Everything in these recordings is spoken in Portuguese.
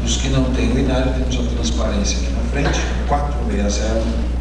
Os que não têm o inário, temos a transparência aqui na frente, 460.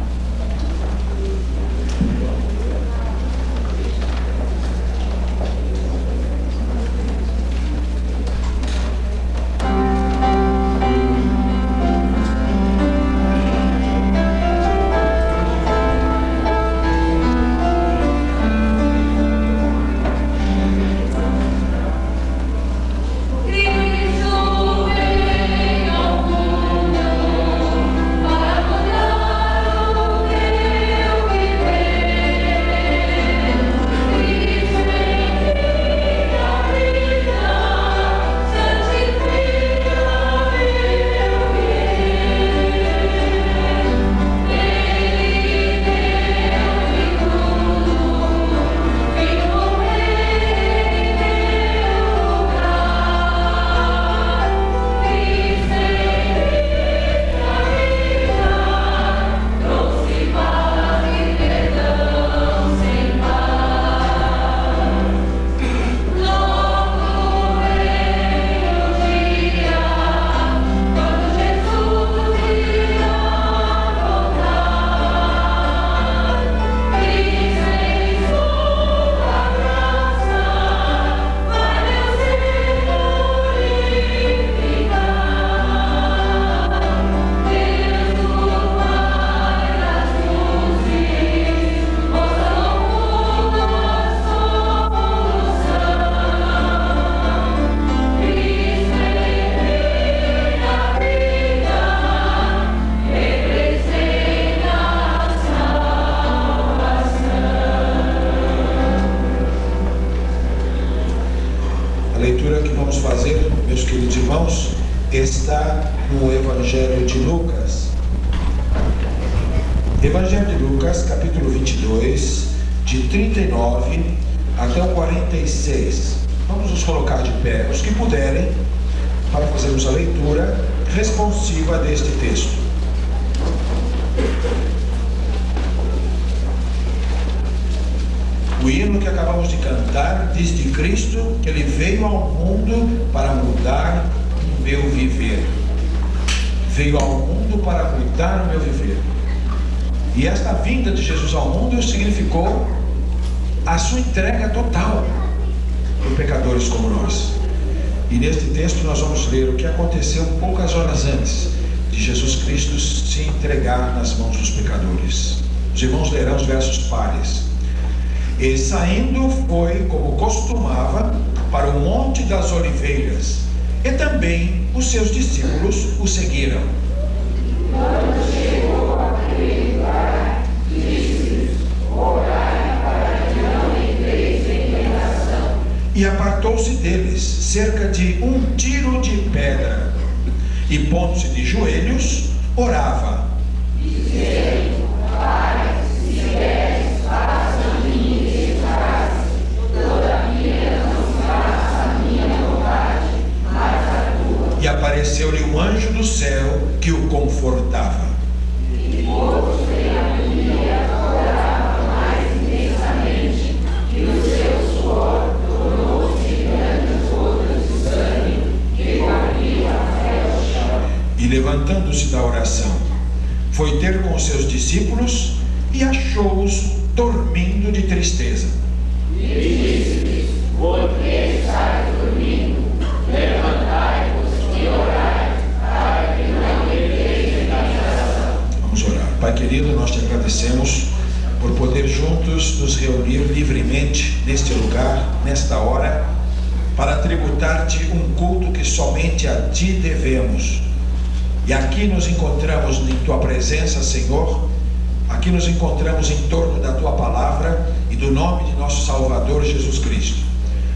Está no Evangelho de Lucas. Evangelho de Lucas, capítulo 22, de 39 até o 46. Vamos nos colocar de pé, os que puderem, para fazermos a leitura responsiva deste texto. O hino que acabamos de cantar diz de Cristo que Ele veio ao mundo para mudar o meu viver. Veio ao mundo para mudar o meu viver. E esta vinda de Jesus ao mundo significou a sua entrega total por pecadores como nós. E neste texto nós vamos ler o que aconteceu poucas horas antes de Jesus Cristo se entregar nas mãos dos pecadores. Os irmãos lerão os versos pares. E saindo foi, como costumava, para o Monte das Oliveiras, e também os seus discípulos o seguiram. Quando chegou àquele lugar, disse-lhes: orai para que não entreis em tentação. E apartou-se deles cerca de um tiro de pedra, e pondo-se de joelhos, orava, dizendo: Pai, se queres, faça-me este cálice, todavia não faça a minha vontade, mas a tua. E apareceu-lhe um anjo do céu que o confortava. E todos em agonia oravam mais intensamente, e o seu suor tornou-se grandes gotas de sangue que corriam até o chão. E levantando-se da oração, foi ter com seus discípulos e achou-os dormindo de tristeza. E disse-lhes: por que estáis dormindo? Levantai-vos e orai, para que não entreis em tentação. Vamos orar. Pai querido, nós te agradecemos por poder juntos nos reunir livremente neste lugar, nesta hora, para tributar-te um culto que somente a ti devemos. E aqui nos encontramos em tua presença, Senhor. Aqui nos encontramos em torno da tua palavra e do nome de nosso Salvador Jesus Cristo,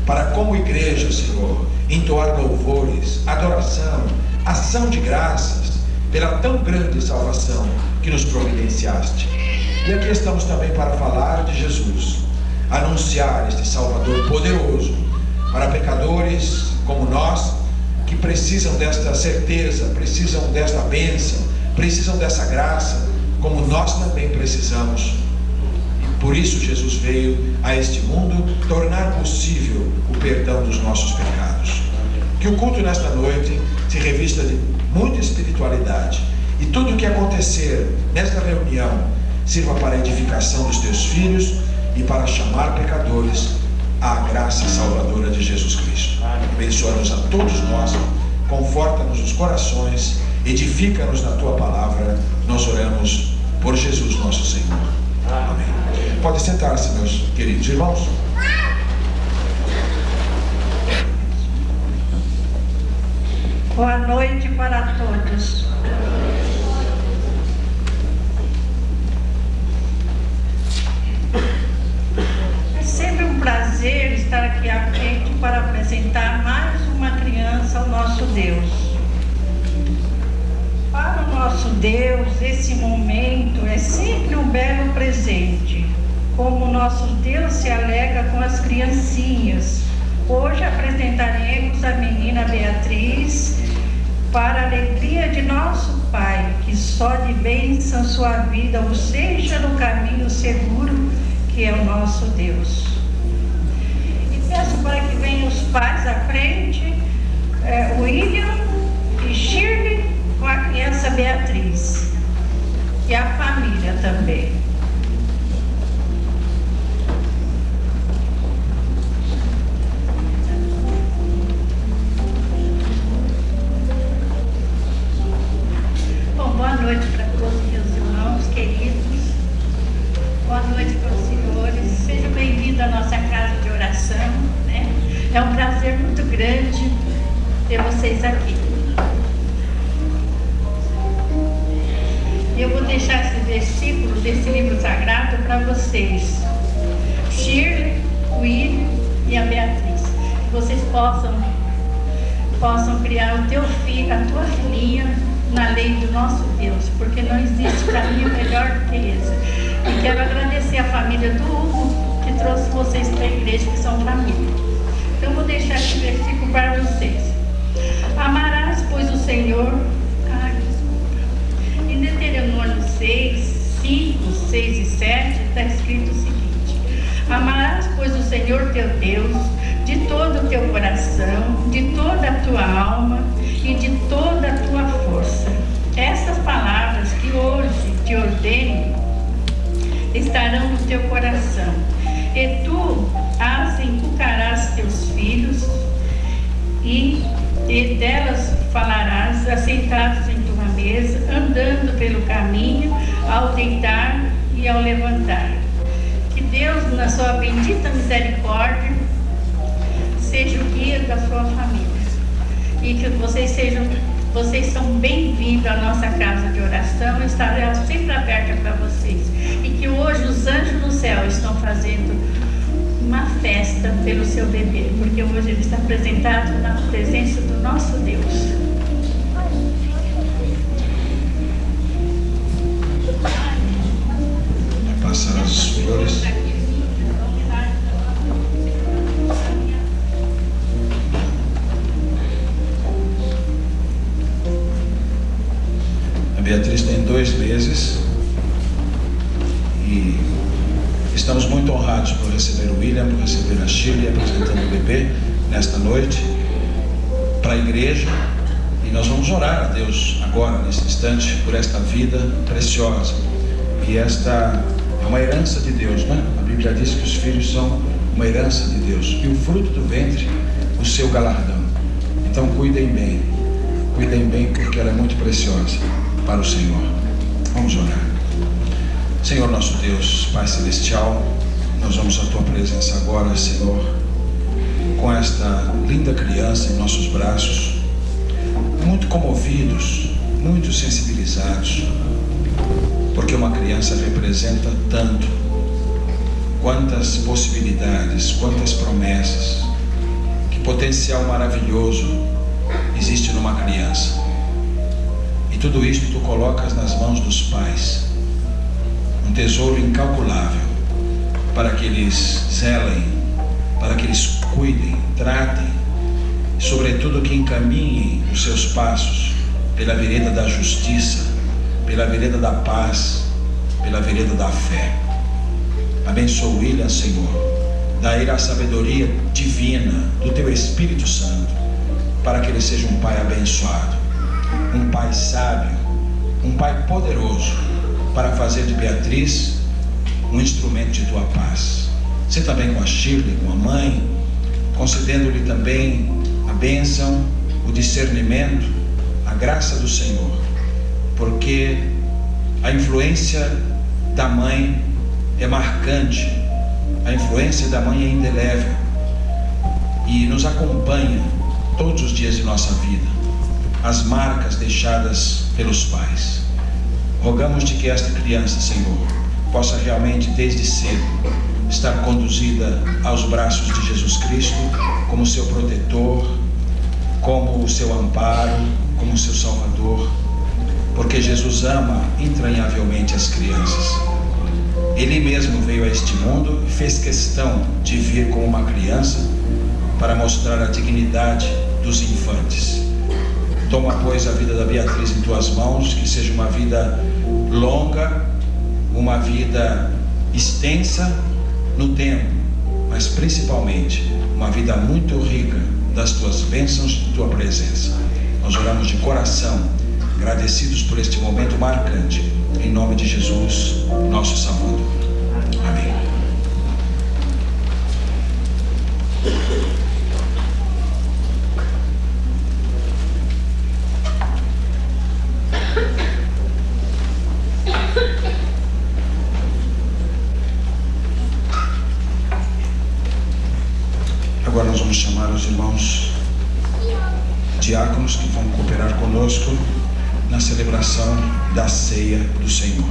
para como igreja, Senhor, entoar louvores, adoração, ação de graças pela tão grande salvação que nos providenciaste. E aqui estamos também para falar de Jesus, anunciar este Salvador poderoso para pecadores como nós, que precisam desta certeza, precisam desta bênção, precisam dessa graça, como nós também precisamos. E por isso Jesus veio a este mundo tornar possível o perdão dos nossos pecados. Que o culto nesta noite se revista de muita espiritualidade. E tudo o que acontecer nesta reunião sirva para a edificação dos teus filhos e para chamar pecadores à graça salvadora de Jesus Cristo. Abençoa-nos a todos nós, conforta-nos os corações, edifica-nos na tua palavra. Nós oramos por Jesus nosso Senhor. Amém. Pode sentar-se, meus queridos irmãos. Boa noite para todos. É sempre um prazer estar aqui à frente para apresentar mais uma criança ao nosso Deus. Para o nosso Deus, esse momento é sempre um belo presente. Como o nosso Deus se alegra com as criancinhas. Hoje apresentaremos a menina Beatriz para a alegria de nosso Pai, que só de bênção sua vida ou seja no caminho seguro que é o nosso Deus. E peço para que venham os pais à frente, William e Shirley com a criança Beatriz e a família também. Boa noite para todos meus irmãos queridos, boa noite para os senhores, sejam bem-vindos à nossa casa de oração, né? É um prazer muito grande ter vocês aqui. Eu vou deixar esse versículo desse livro sagrado para vocês, Shirley, William e a Beatriz, que vocês possam criar o teu filho, a tua filhinha na lei do nosso Deus, porque não existe caminho melhor do que esse. E quero agradecer a família do Hugo que trouxe vocês para a igreja, que são família. Então vou deixar esse versículo para vocês. Amarás, pois, o Senhor. Em Deuteronômio 6, 5, 6 e 7 está escrito o seguinte: amarás, pois, o Senhor teu Deus de todo o teu coração, de toda a tua alma e de toda a tua força. Essas palavras que hoje te ordeno estarão no teu coração, e tu as inculcarás teus filhos, e delas falarás assentados em tua mesa, andando pelo caminho, ao deitar e ao levantar. Que Deus, na sua bendita misericórdia, seja o guia da sua família. E que vocês são bem-vindos à nossa casa de oração, estará sempre aberta para vocês. E que hoje os anjos no céu estão fazendo uma festa pelo seu bebê, porque hoje ele está apresentado na presença do nosso Deus. Passar as flores. Beatriz tem 2 meses e estamos muito honrados por receber o William, por receber a Shirley apresentando o bebê nesta noite para a igreja, e nós vamos orar a Deus agora, nesse instante, por esta vida preciosa. E esta é uma herança de Deus, né? A Bíblia diz que os filhos são uma herança de Deus e o fruto do ventre, o seu galardão. Então cuidem bem porque ela é muito preciosa para o Senhor. Vamos orar. Senhor nosso Deus, Pai Celestial, nós vamos à tua presença agora, Senhor, com esta linda criança em nossos braços, muito comovidos, muito sensibilizados, porque uma criança representa tanto, quantas possibilidades, quantas promessas, que potencial maravilhoso existe numa criança. E tudo isto tu colocas nas mãos dos pais, um tesouro incalculável, para que eles zelem, para que eles cuidem, tratem, e sobretudo que encaminhem os seus passos pela vereda da justiça, pela vereda da paz, pela vereda da fé. Abençoa o William, Senhor, dá a ele a sabedoria divina do teu Espírito Santo, para que ele seja um pai abençoado, um pai sábio, um pai poderoso, para fazer de Beatriz um instrumento de tua paz. Você também com a Shirley, com a mãe, concedendo-lhe também a bênção, o discernimento, a graça do Senhor, porque a influência da mãe é marcante, a influência da mãe é indelével e nos acompanha todos os dias de nossa vida, as marcas deixadas pelos pais. Rogamos-te que esta criança, Senhor, possa realmente desde cedo estar conduzida aos braços de Jesus Cristo como seu protetor, como o seu amparo, como o seu Salvador, porque Jesus ama entranhavelmente as crianças. Ele mesmo veio a este mundo e fez questão de vir como uma criança para mostrar a dignidade dos infantes. Toma, pois, a vida da Beatriz em tuas mãos, que seja uma vida longa, uma vida extensa no tempo, mas principalmente uma vida muito rica das tuas bênçãos de tua presença. Nós oramos de coração, agradecidos por este momento marcante, em nome de Jesus, nosso Salvador. Amém. Agora nós vamos chamar os irmãos diáconos que vão cooperar conosco na celebração da ceia do Senhor.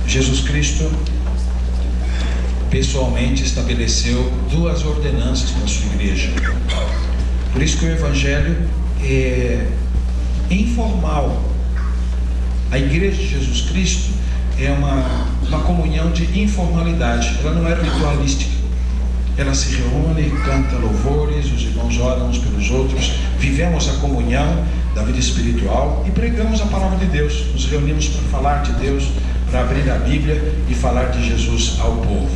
Jesus Cristo pessoalmente estabeleceu duas ordenanças para a sua igreja. Por isso que o Evangelho é informal. A igreja de Jesus Cristo é uma comunhão de informalidade, ela não é ritualística. Ela se reúne, canta louvores, os irmãos oram uns pelos outros, vivemos a comunhão da vida espiritual e pregamos a palavra de Deus. Nos reunimos para falar de Deus, para abrir a Bíblia e falar de Jesus ao povo.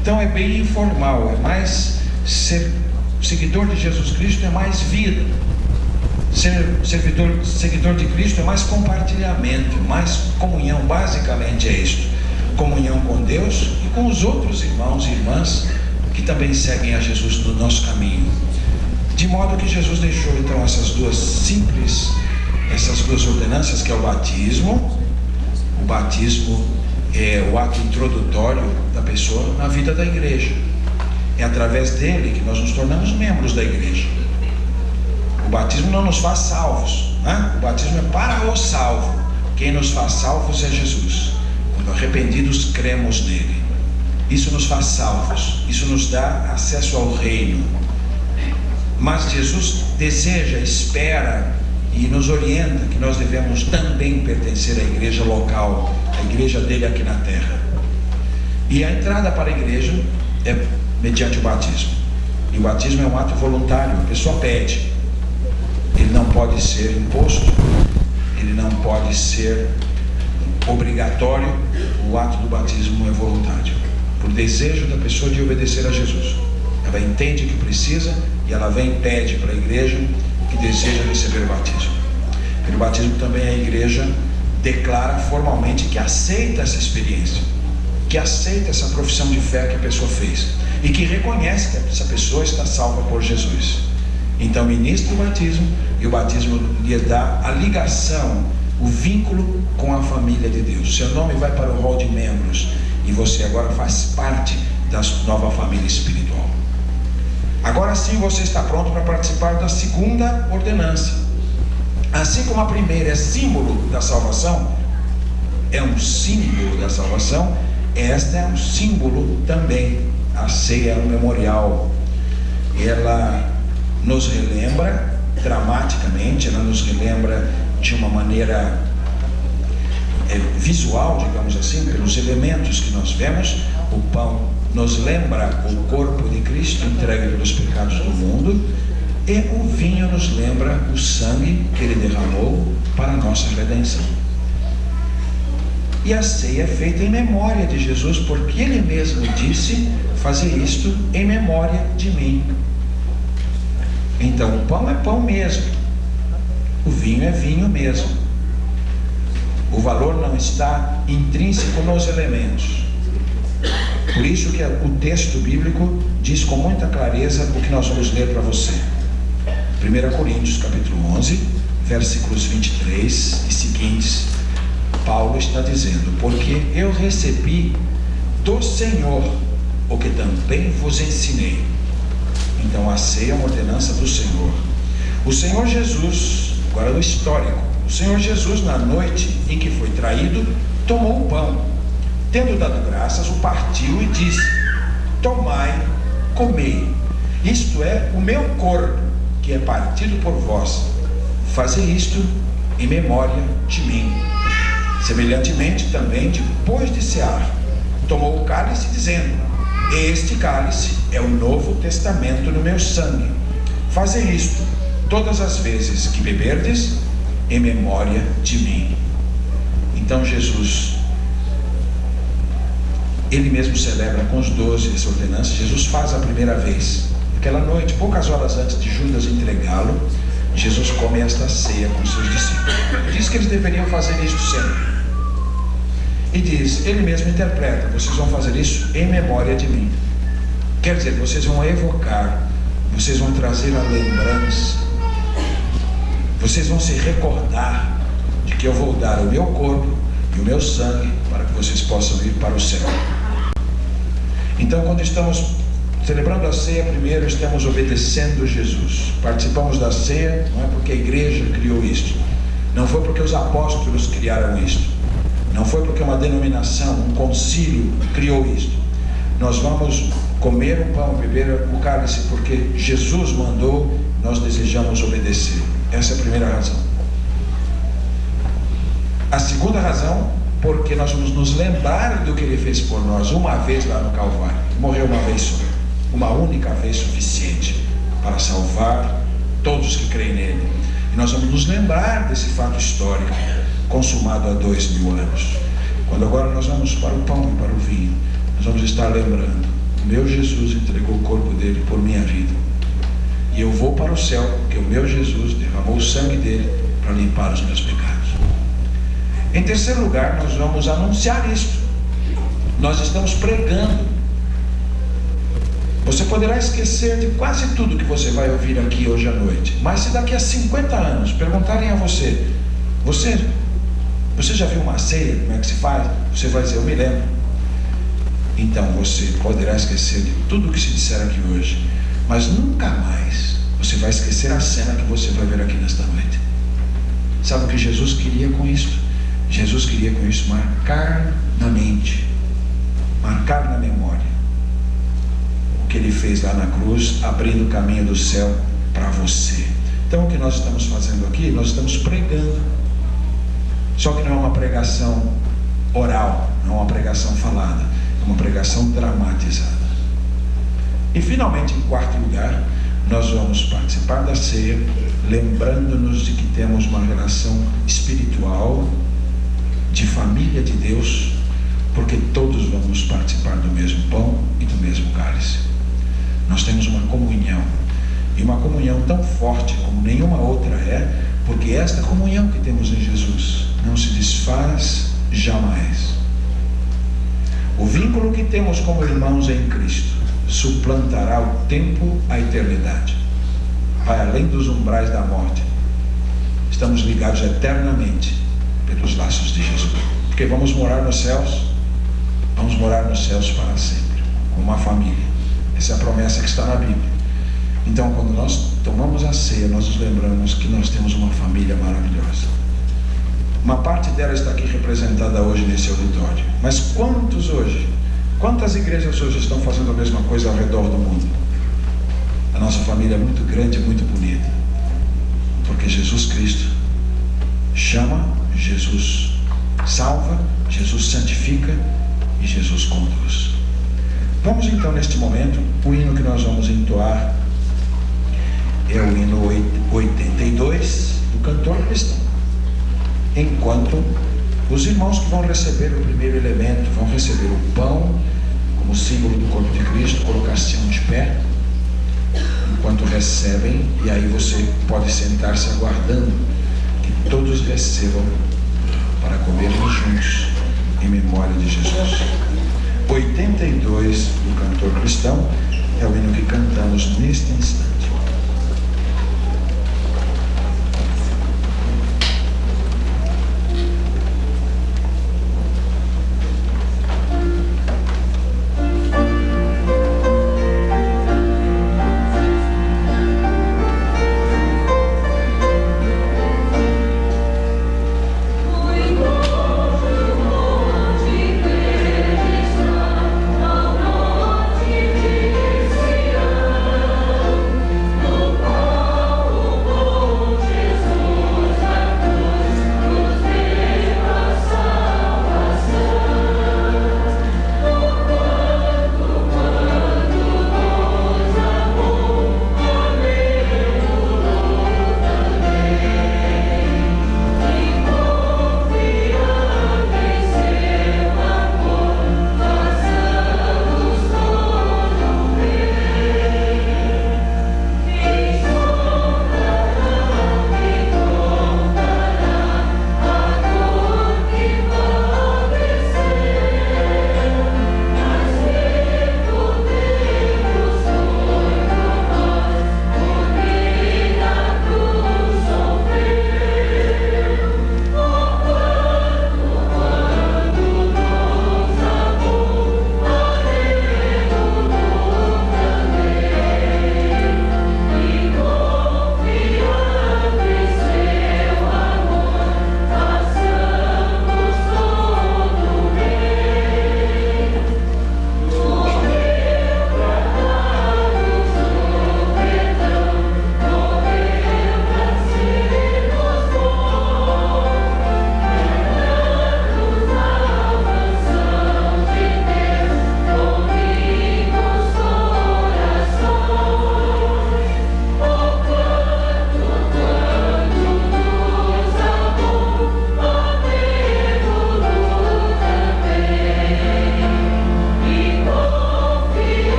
Então é bem informal, é mais seguidor de Jesus Cristo, é mais vida. Ser seguidor de Cristo é mais compartilhamento, mais comunhão. Basicamente é isto: comunhão com Deus e com os outros irmãos e irmãs que também seguem a Jesus no nosso caminho. De modo que Jesus deixou então essas duas ordenanças, que é o batismo. O batismo é o ato introdutório da pessoa na vida da igreja. É através dele que nós nos tornamos membros da igreja. O batismo não nos faz salvos, né? O batismo é para o salvo. Quem nos faz salvos é Jesus. Quando arrependidos cremos nele, isso nos faz salvos, isso nos dá acesso ao reino. Mas Jesus deseja, espera e nos orienta que nós devemos também pertencer à igreja local, à igreja dele aqui na terra. E a entrada para a igreja é mediante o batismo. E o batismo é um ato voluntário, a pessoa pede. Ele não pode ser imposto, ele não pode ser obrigatório. O ato do batismo é voluntário, por desejo da pessoa de obedecer a Jesus. Ela entende que precisa e ela vem e pede para a igreja que deseja receber o batismo. Pelo batismo também a igreja declara formalmente que aceita essa experiência, que aceita essa profissão de fé que a pessoa fez e que reconhece que essa pessoa está salva por Jesus. Então ministra o batismo, e o batismo lhe dá a ligação, o vínculo com a família de Deus. Seu nome vai para o rol de membros e você agora faz parte da nova família espiritual. Agora sim você está pronto para participar da segunda ordenança. Assim como a primeira é símbolo da salvação, esta é um símbolo também. A ceia é um memorial. Ela nos relembra dramaticamente, ela nos relembra de uma maneira visual, digamos assim, pelos elementos que nós vemos. O pão nos lembra o corpo de Cristo entregue pelos pecados do mundo, e o vinho nos lembra o sangue que ele derramou para a nossa redenção. E a ceia é feita em memória de Jesus, porque Ele mesmo disse: fazer isto em memória de mim. Então o pão é pão mesmo, o vinho é vinho mesmo. O valor não está intrínseco nos elementos. Por isso que o texto bíblico diz com muita clareza o que nós vamos ler para você. 1 Coríntios capítulo 11, versículos 23 e seguintes. Paulo está dizendo: porque eu recebi do Senhor o que também vos ensinei. Então a ceia é uma ordenança do Senhor. O Senhor Jesus, agora do histórico, o Senhor Jesus, na noite em que foi traído, tomou o pão, tendo dado graças, o partiu e disse: tomai, comei, isto é o meu corpo, que é partido por vós, fazei isto em memória de mim. Semelhantemente também, depois de cear, tomou o cálice, dizendo: este cálice é o novo testamento no meu sangue. Fazei isto todas as vezes que beberdes, em memória de mim. Então Jesus, Ele mesmo celebra com os 12 essa ordenança. Jesus faz a primeira vez. Aquela noite, poucas horas antes de Judas entregá-lo, Jesus come esta ceia com seus discípulos. Diz que eles deveriam fazer isto sempre. E diz, Ele mesmo interpreta: vocês vão fazer isso em memória de mim. Quer dizer, vocês vão evocar, vocês vão trazer a lembrança, vocês vão se recordar de que eu vou dar o meu corpo e o meu sangue para que vocês possam ir para o céu. Então, quando estamos celebrando a ceia, primeiro estamos obedecendo Jesus. Participamos da ceia não é porque a igreja criou isto, não foi porque os apóstolos criaram isto, não foi porque uma denominação, um concílio criou isto. Nós vamos comer o pão, beber o cálice porque Jesus mandou, nós desejamos obedecer. Essa é a primeira razão. A segunda razão, porque nós vamos nos lembrar do que Ele fez por nós uma vez lá no Calvário. Morreu uma vez só, uma única vez suficiente para salvar todos que creem nele. E nós vamos nos lembrar desse fato histórico consumado há 2000 anos. Quando agora nós vamos para o pão e para o vinho, nós vamos estar lembrando: o meu Jesus entregou o corpo dele por minha vida, e eu vou para o céu porque o meu Jesus derramou o sangue dele para limpar os meus pecados. Em terceiro lugar, nós vamos anunciar isto. Nós estamos pregando. Você poderá esquecer de quase tudo que você vai ouvir aqui hoje à noite, mas se daqui a 50 anos perguntarem a você: você já viu uma ceia? Como é que se faz? Você vai dizer: eu me lembro. Então você poderá esquecer de tudo o que se disser aqui hoje, mas nunca mais você vai esquecer a cena que você vai ver aqui nesta noite. Sabe o que Jesus queria com isso? Jesus queria com isso marcar na mente, marcar na memória o que Ele fez lá na cruz, abrindo o caminho do céu para você. Então o que nós estamos fazendo aqui? Nós estamos pregando. Só que não é uma pregação oral, não é uma pregação falada, é uma pregação dramatizada. E finalmente, em quarto lugar, nós vamos participar da ceia, lembrando-nos de que temos uma relação espiritual, de família de Deus, porque todos vamos participar do mesmo pão e do mesmo cálice. Nós temos uma comunhão, e uma comunhão tão forte como nenhuma outra é, porque esta comunhão que temos em Jesus não se desfaz jamais. O vínculo que temos como irmãos em Cristo suplantará o tempo, a eternidade, vai além dos umbrais da morte. Estamos ligados eternamente pelos laços de Jesus, porque vamos morar nos céus, vamos morar nos céus para sempre, como uma família. Essa é a promessa que está na Bíblia. Então, quando nós tomamos a ceia, nós nos lembramos que nós temos uma família maravilhosa. Uma parte dela está aqui representada hoje nesse auditório. Mas quantas igrejas hoje estão fazendo a mesma coisa ao redor do mundo? A nossa família é muito grande e muito bonita, porque Jesus Cristo chama, Jesus salva, Jesus santifica e Jesus conduz. Vamos então, neste momento, o hino que nós vamos entoar é o hino 82 do cantor cristão. Enquanto Os irmãos que vão receber o primeiro elemento vão receber o pão como símbolo do corpo de Cristo, colocação de pé enquanto recebem, e aí você pode sentar-se aguardando que todos recebam para comermos juntos em memória de Jesus. 82 do cantor cristão é o hino que cantamos neste instante.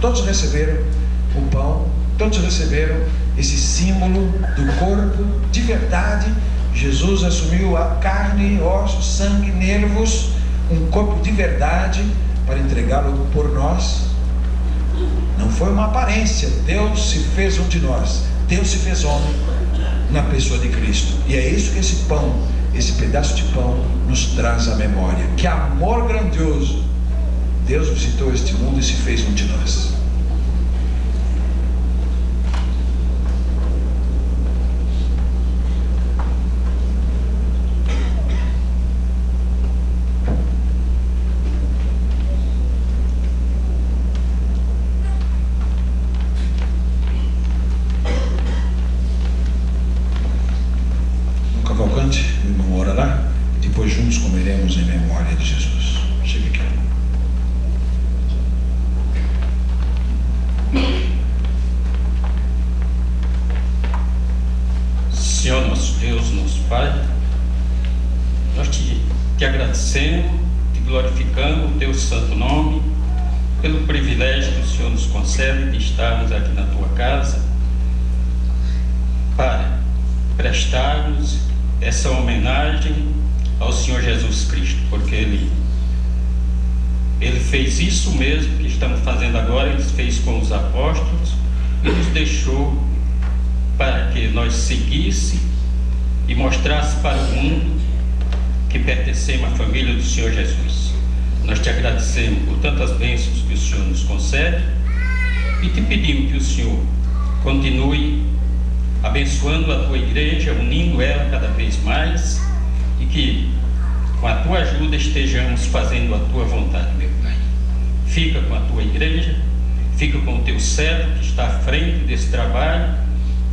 Todos receberam o pão, todos receberam esse símbolo do corpo de verdade. Jesus assumiu a carne, ossos, sangue, nervos, um corpo de verdade para entregá-lo por nós. Não foi uma aparência. Deus se fez um de nós. Deus se fez homem na pessoa de Cristo. E é isso que esse pão, esse pedaço de pão nos traz à memória. Que amor grandioso! Deus visitou este mundo e se fez um de nós. Cavalcante, o irmão orará, depois juntos comeremos em memória de Jesus. Chega aqui. Senhor nosso Deus, nosso Pai, nós te agradecemos, te glorificamos o teu santo nome, pelo privilégio que o Senhor nos concede de estarmos aqui na tua casa, para prestarmos essa homenagem ao Senhor Jesus Cristo, porque Ele Ele fez isso mesmo que estamos fazendo agora, ele fez com os apóstolos e nos deixou para que nós seguisse e mostrasse para o mundo que pertencemos à família do Senhor Jesus. Nós te agradecemos por tantas bênçãos que o Senhor nos concede e te pedimos que o Senhor continue abençoando a tua igreja, unindo ela cada vez mais e que com a tua ajuda estejamos fazendo a tua vontade, meu Pai. Fica com a tua igreja, fica com o teu servo que está à frente desse trabalho,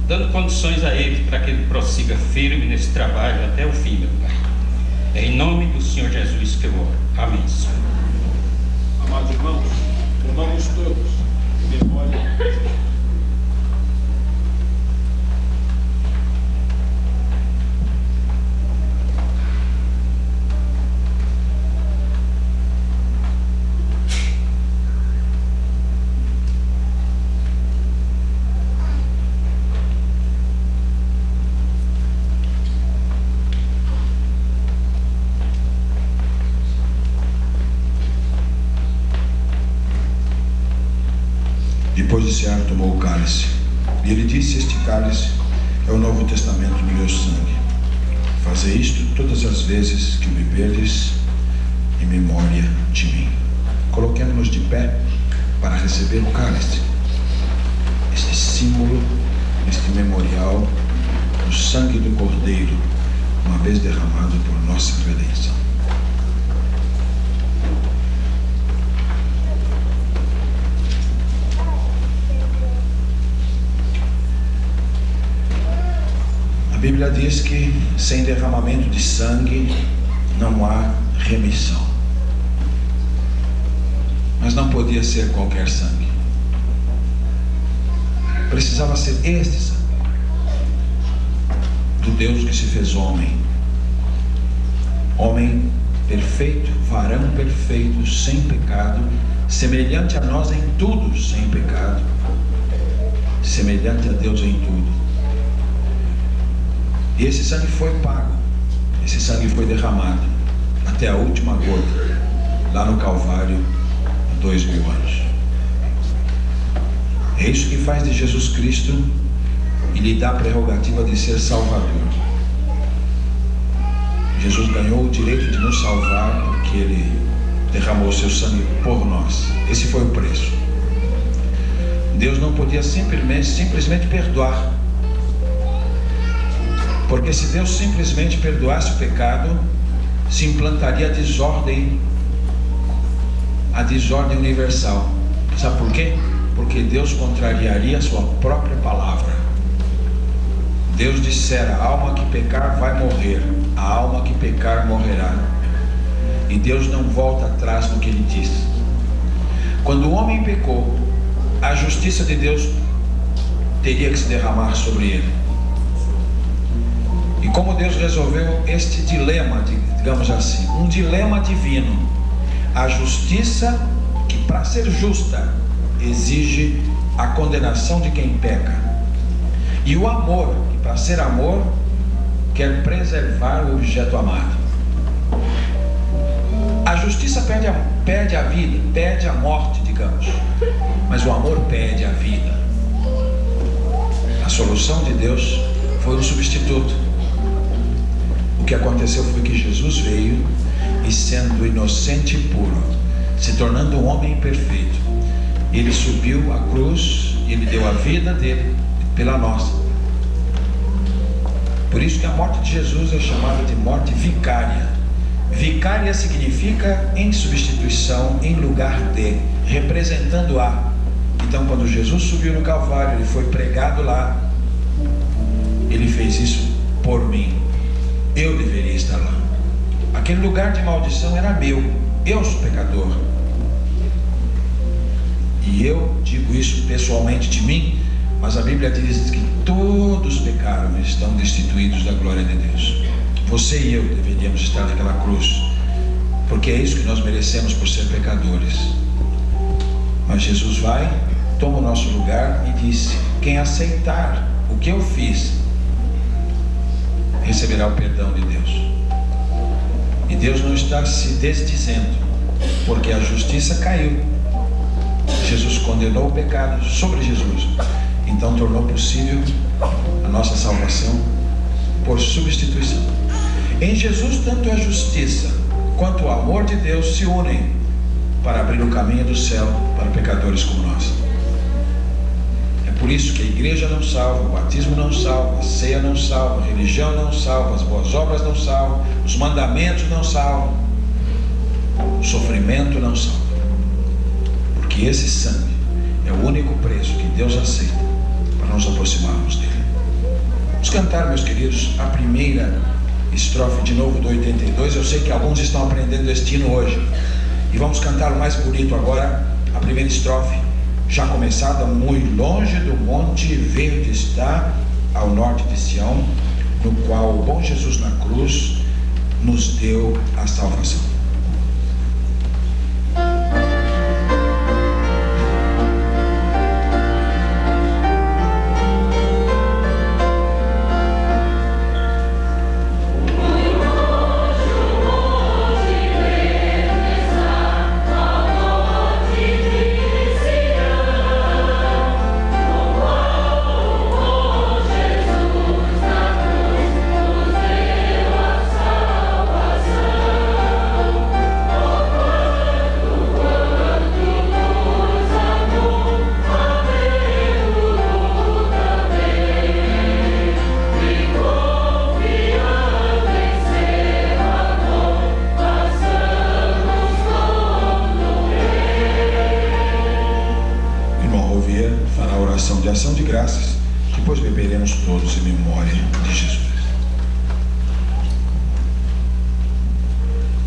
dando condições a ele para que ele prossiga firme nesse trabalho até o fim, meu Pai. É em nome do Senhor Jesus que eu oro. Amém, Senhor. Amados irmãos, vamos todos em memória. Depois de cear, tomou o cálice, e ele disse: este cálice é o Novo Testamento do meu sangue. Fazei isto todas as vezes que o beberdes em memória de mim. Coloquemos-nos de pé para receber o cálice, este símbolo, este memorial do sangue do Cordeiro, uma vez derramado por nossa redenção. A Bíblia diz que sem derramamento de sangue não há remissão. Mas não podia ser qualquer sangue. Precisava ser este sangue do Deus que se fez homem. Homem perfeito, varão perfeito, sem pecado, semelhante a nós em tudo, sem pecado, semelhante a Deus em tudo. E esse sangue foi pago, esse sangue foi derramado até a última gota, lá no Calvário, há 2000 anos. É isso que faz de Jesus Cristo e lhe dá a prerrogativa de ser Salvador. Jesus ganhou o direito de nos salvar porque Ele derramou o seu sangue por nós. Esse foi o preço. Deus não podia simplesmente perdoar. Porque se Deus simplesmente perdoasse o pecado, se implantaria a desordem universal. Sabe por quê? Porque Deus contrariaria a sua própria palavra. Deus dissera: a alma que pecar vai morrer, a alma que pecar morrerá. E Deus não volta atrás no que Ele diz. Quando o homem pecou, a justiça de Deus teria que se derramar sobre ele. E como Deus resolveu este dilema, digamos assim, um dilema divino, a justiça que, para ser justa, exige a condenação de quem peca, e o amor que, para ser amor, quer preservar o objeto amado. A justiça pede a vida, pede a morte, digamos, mas o amor pede a vida. A solução de Deus foi um substituto. O que aconteceu foi que Jesus veio e, sendo inocente e puro, se tornando um homem perfeito, Ele subiu à cruz e Ele deu a vida dele pela nossa. Por isso que a morte de Jesus é chamada de morte vicária. Vicária significa em substituição, em lugar de, representando a. Então, quando Jesus subiu no Calvário, Ele foi pregado lá, Ele fez isso por mim. Eu deveria estar lá. Aquele lugar de maldição era meu. Eu sou pecador. E eu digo isso pessoalmente de mim, mas a Bíblia diz que todos pecaram e estão destituídos da glória de Deus. Você e eu deveríamos estar naquela cruz, porque é isso que nós merecemos por ser pecadores. Mas Jesus vai, toma o nosso lugar e diz: quem aceitar o que eu fiz receberá o perdão de Deus. E Deus não está se desdizendo. porque a justiça caiu. Jesus condenou o pecado sobre Jesus, então tornou possível a nossa salvação por substituição. Em Jesus, tanto a justiça quanto o amor de Deus se unem para abrir o caminho do céu para pecadores como nós. É por isso que a igreja não salva, o batismo não salva, a ceia não salva, a religião não salva, as boas obras não salvam, os mandamentos não salvam, o sofrimento não salva. Porque esse sangue é o único preço que Deus aceita para nos aproximarmos dele. Vamos cantar, meus queridos, a primeira estrofe de novo do 82. Eu sei que alguns estão aprendendo este hino hoje, e vamos cantar o mais bonito agora, a primeira estrofe, já começada. Muito longe do monte verde está, ao norte de Sião, no qual o bom Jesus na cruz nos deu a salvação. De ação de graças, depois beberemos todos em memória de Jesus.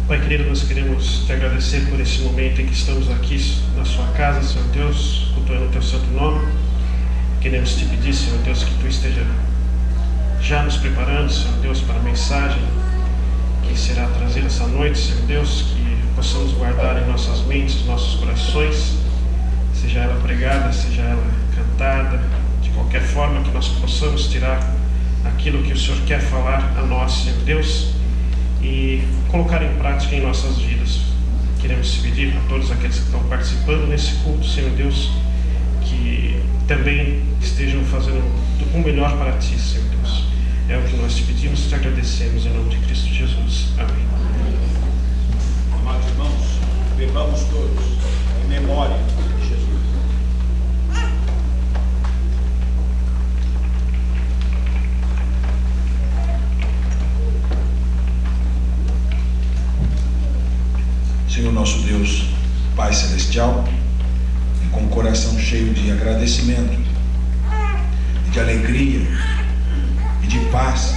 Pai querido, nós queremos te agradecer por esse momento em que estamos aqui na sua casa, Senhor Deus, cultuando o teu santo nome. Queremos te pedir, Senhor Deus, que tu esteja já nos preparando, Senhor Deus, para a mensagem que será trazida essa noite, Senhor Deus, que possamos guardar em nossas mentes, nossos corações, seja ela pregada, seja ela cantada, de qualquer forma, que nós possamos tirar aquilo que o Senhor quer falar a nós, Senhor Deus, e colocar em prática em nossas vidas. Queremos te pedir a todos aqueles que estão participando nesse culto, Senhor Deus, que também estejam fazendo o melhor para ti, Senhor Deus. É o que nós te pedimos e te agradecemos em nome de Cristo Jesus. Amém. Amados irmãos, bebamos todos em memória de Jesus. Senhor nosso Deus, Pai Celestial, e com o coração cheio de agradecimento, de alegria e de paz,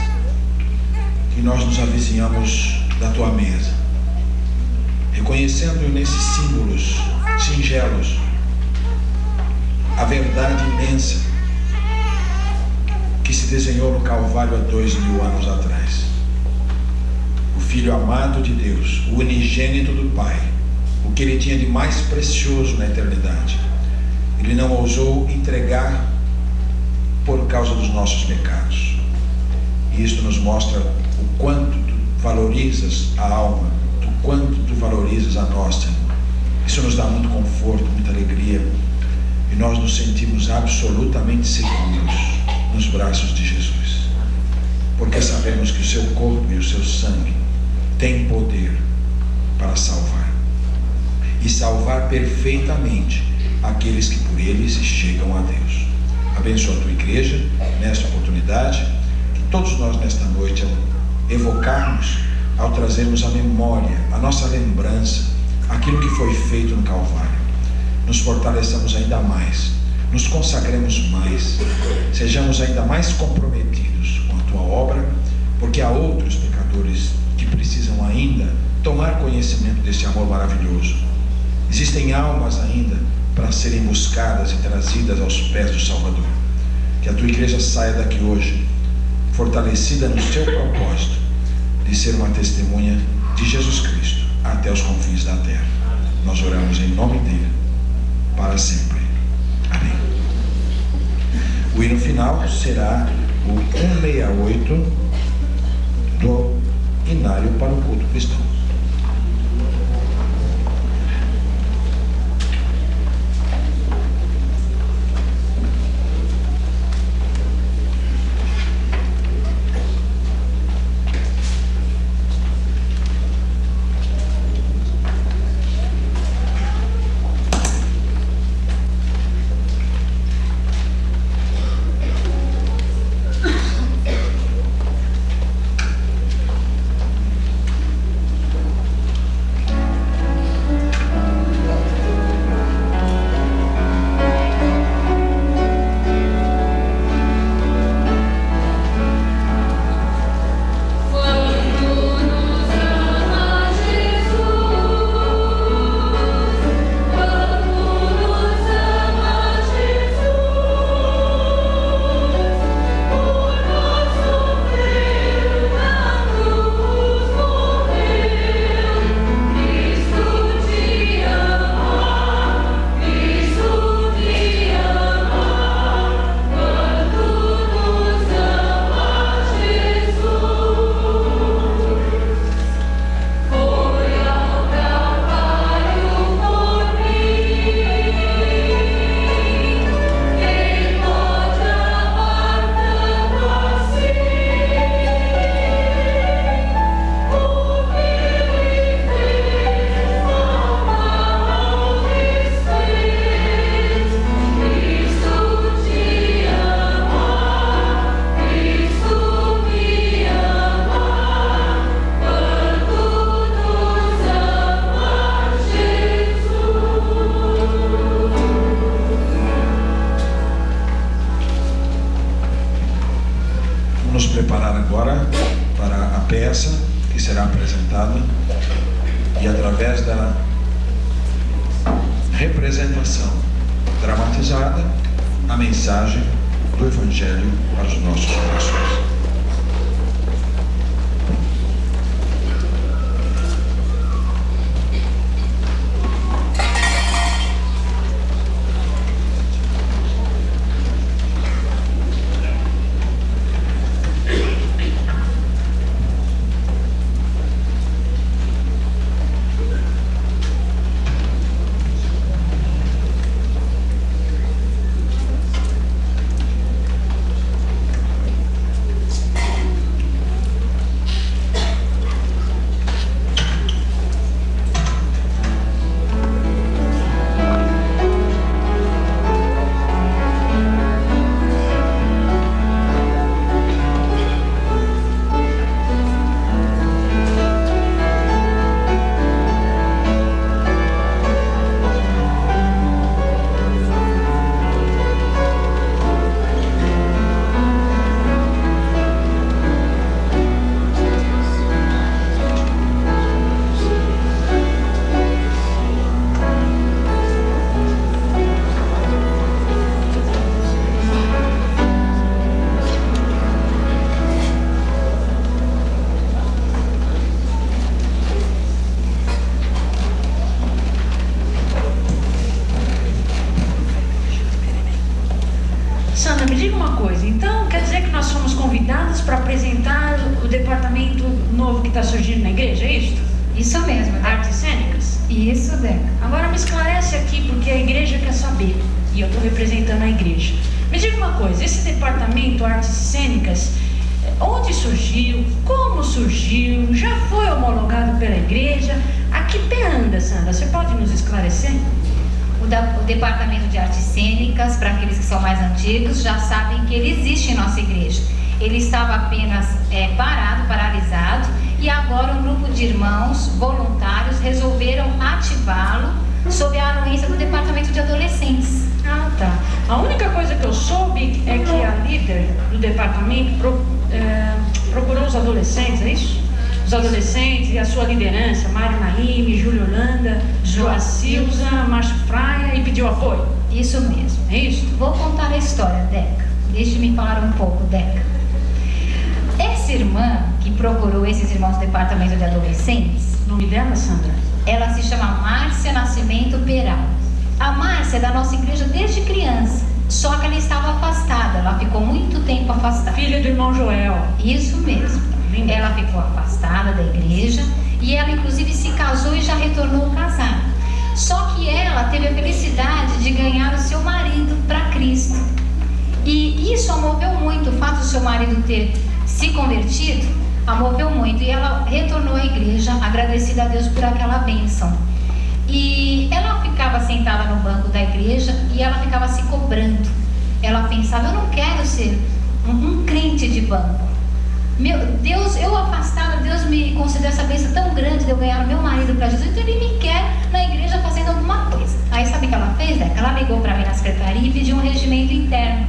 que nós nos avizinhamos da Tua mesa, reconhecendo nesses símbolos singelos a verdade imensa que se desenhou no Calvário há 2000 anos atrás. O Filho amado de Deus, o unigênito do Pai, o que Ele tinha de mais precioso na eternidade, Ele não ousou entregar por causa dos nossos pecados. E isto nos mostra o quanto Tu valorizas a alma, o quanto Tu valorizas a nós, Senhor. Isso nos dá muito conforto, muita alegria, e nós nos sentimos absolutamente seguros nos braços de Jesus, porque sabemos que o Seu corpo e o Seu sangue tem poder para salvar, e salvar perfeitamente aqueles que por eles chegam a Deus. Abençoa a Tua igreja nesta oportunidade, que todos nós nesta noite, ao evocarmos, ao trazermos à memória, a nossa lembrança, aquilo que foi feito no Calvário, nos fortaleçamos ainda mais, nos consagremos mais, sejamos ainda mais comprometidos com a Tua obra, porque há outros pecadores que precisam ainda tomar conhecimento desse amor maravilhoso. Existem almas ainda para serem buscadas e trazidas aos pés do Salvador. Que a Tua igreja saia daqui hoje fortalecida no seu propósito de ser uma testemunha de Jesus Cristo até os confins da terra. Nós oramos em nome dele para sempre. Amém. O hino final será o 168 do Inário para o Culto Cristão. peça que será apresentada e através da representação dramatizada, a mensagem do Evangelho para os nossos corações. Sandra, me diga uma coisa, então quer dizer que nós fomos convidados para apresentar o departamento novo que está surgindo na igreja, é isso? Isso mesmo, Deca. Artes cênicas? Isso, Deca. Agora me esclarece aqui, porque a igreja quer saber, e eu estou representando a igreja. Me diga uma coisa, esse departamento Artes Cênicas, onde surgiu, como surgiu, já foi homologado pela igreja? A que pé anda, Sandra? Você pode nos esclarecer? O Departamento de Artes Cênicas, para aqueles que são mais antigos, já sabem que ele existe em nossa igreja. Ele estava apenas paralisado, e agora um grupo de irmãos voluntários resolveram ativá-lo sob a anuência do Departamento de Adolescentes. Ah, tá. A única coisa que eu soube é que a líder do departamento procurou os adolescentes, é isso? Os adolescentes e a sua liderança, Mário Naime, Júlio Holanda, Joacilza, Márcio Fraia, e pediu apoio. Isso mesmo. É isso? Vou contar a história, Deca. Deixe-me falar um pouco, Deca. Essa irmã que procurou esses irmãos do Departamento de Adolescentes, O nome dela, Sandra? ela se chama Márcia Nascimento Peral. A Márcia é da nossa igreja desde criança, só que ela estava afastada, ela ficou muito tempo afastada. Filha do irmão Joel. Isso mesmo. Ela ficou afastada da igreja e ela inclusive se casou e já retornou casada. Só que ela teve a felicidade de ganhar o seu marido para Cristo. E isso a moveu muito, o fato do seu marido ter se convertido, a moveu muito. E ela retornou à igreja, agradecida a Deus por aquela bênção. E ela ficava sentada no banco da igreja e ela ficava se cobrando. Ela pensava, eu não quero ser um crente de banco. Meu Deus, eu afastada, Deus me concedeu essa bênção tão grande de eu ganhar o meu marido para Jesus, então Ele me quer na igreja fazendo alguma coisa. Aí sabe o que ela fez, Deca? Ela ligou para mim na secretaria e pediu um regimento interno.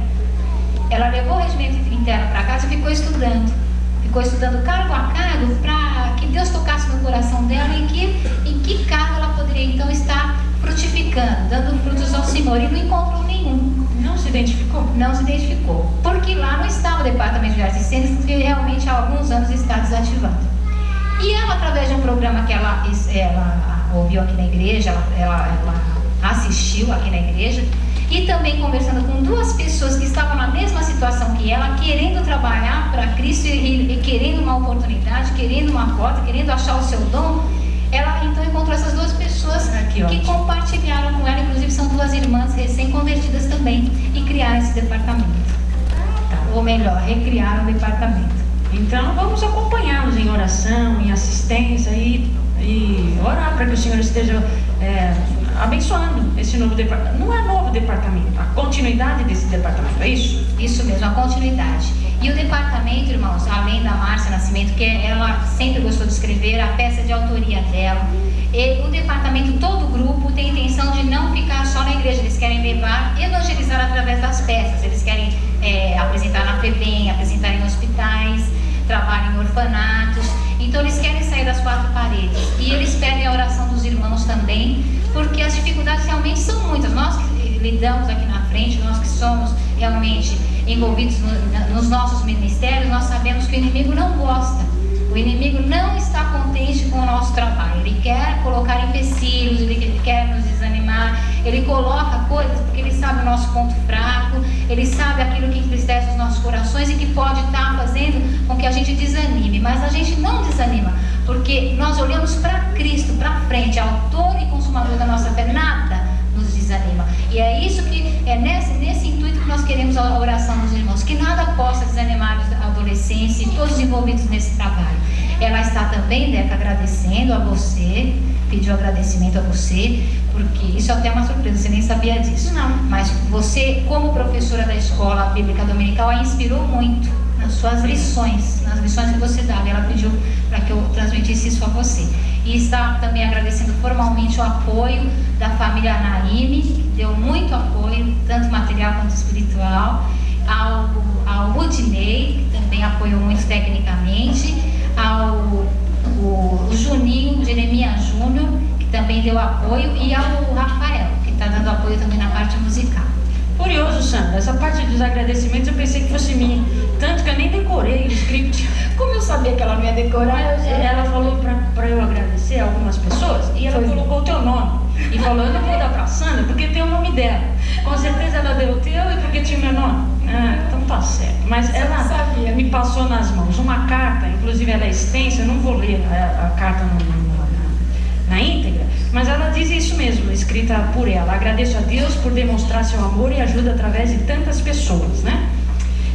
Ela levou o regimento interno para casa e ficou estudando. Ficou estudando cargo a cargo para que Deus tocasse no coração dela e em que cargo ela poderia então estar frutificando, dando frutos ao Senhor. E não encontrou nenhum. Não se identificou? Não se identificou, porque lá não estava o Departamento de Artes Cênicas, que realmente há alguns anos está desativado. E ela, através de um programa que ela ouviu aqui na igreja, ela assistiu aqui na igreja, e também conversando com duas pessoas que estavam na mesma situação que ela, querendo trabalhar para Cristo e querendo uma oportunidade, querendo uma porta, querendo achar o seu dom, ela então encontrou essas duas pessoas que compartilharam com ela, inclusive são duas irmãs recém-convertidas também, e criaram esse departamento. Ou melhor, recriaram o departamento. Então vamos acompanhá-los em oração, em assistência e orar para que o Senhor esteja abençoando esse novo departamento. Não é novo departamento, a continuidade desse departamento, é isso? Isso mesmo, a continuidade. E o departamento, irmãos, além da Márcia Nascimento, que ela sempre gostou de escrever, a peça de autoria dela, e o departamento, todo o grupo tem a intenção de não ficar só na igreja, eles querem evangelizar através das peças, eles querem apresentar na FEBEM, apresentar em hospitais, trabalham em orfanatos. Então eles querem sair das quatro paredes. E eles pedem a oração dos irmãos também, porque as dificuldades realmente são muitas. Nós que lidamos aqui na frente, nós que somos realmente envolvidos nos nossos ministérios, nós sabemos que o inimigo não gosta. O inimigo não está contente com o nosso trabalho. Ele quer colocar empecilhos, ele quer nos desanimar. Ele coloca coisas porque ele sabe o nosso ponto fraco, ele sabe aquilo que entristece os nossos corações e que pode estar fazendo com que a gente desanime. Mas a gente não desanima, porque nós olhamos para Cristo, para frente, autor e consumador da nossa fé. Nada nos desanima. E é isso que é nesse intuito que nós queremos a oração dos irmãos, que nada possa desanimar a adolescência e todos envolvidos nesse trabalho. Ela está também, Deca, agradecendo a você, pediu agradecimento a você, porque isso é até uma surpresa, você nem sabia disso. Não. Mas você, como professora da escola bíblica dominical, a inspirou muito nas suas lições, nas lições que você dava. Ela pediu para que eu transmitisse isso a você. E está também agradecendo formalmente o apoio da família Naime, que deu muito apoio, tanto material quanto espiritual, ao Rudinei, que também apoiou muito tecnicamente, ao Juninho, Jeremias Júnior, que também deu apoio, e ao Rafael, que está dando apoio também na parte musical. Curioso, Sandra, essa parte dos agradecimentos eu pensei que fosse minha, tanto que eu nem decorei o script. Como eu sabia que ela não ia decorar, ela falou para eu agradecer a algumas pessoas e ela colocou o teu nome e falou, eu não vou dar para Sandra porque tem o nome dela. Com certeza ela deu o teu e porque tinha meu nome. Ah, então tá certo. Mas ela me passou nas mãos uma carta, inclusive ela é extensa, eu não vou ler a carta na íntegra, mas ela diz isso mesmo, escrita por ela. Agradeço a Deus por demonstrar seu amor e ajuda através de tantas pessoas, né?